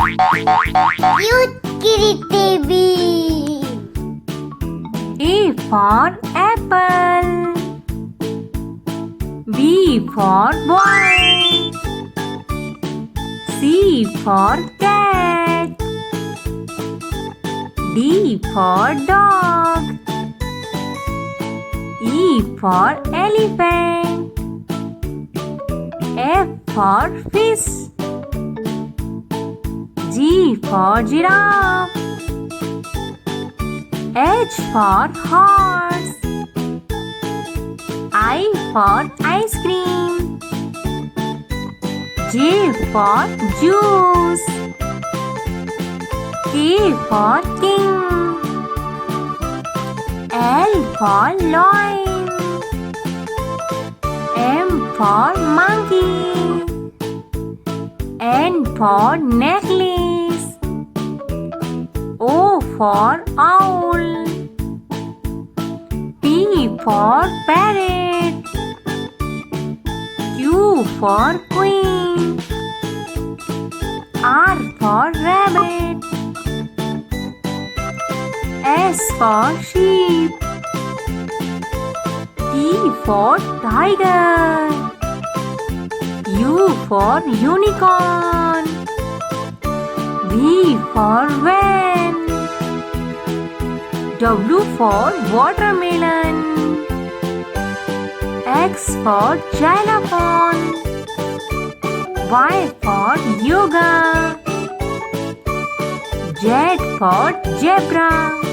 Cute kitty baby. A for apple. B for boy. C for cat. D for dog. E for elephant. F for fish. G for giraffe. H for horse. I for ice cream. J for juice. K for king. L for lion. M for monkey. N for necklace. O for owl. P for parrot. Q for queen. R for rabbit. S for sheep. T for tiger. U for unicorn. V for van. W for watermelon. X for xylophone. Y for yoga. Z for zebra.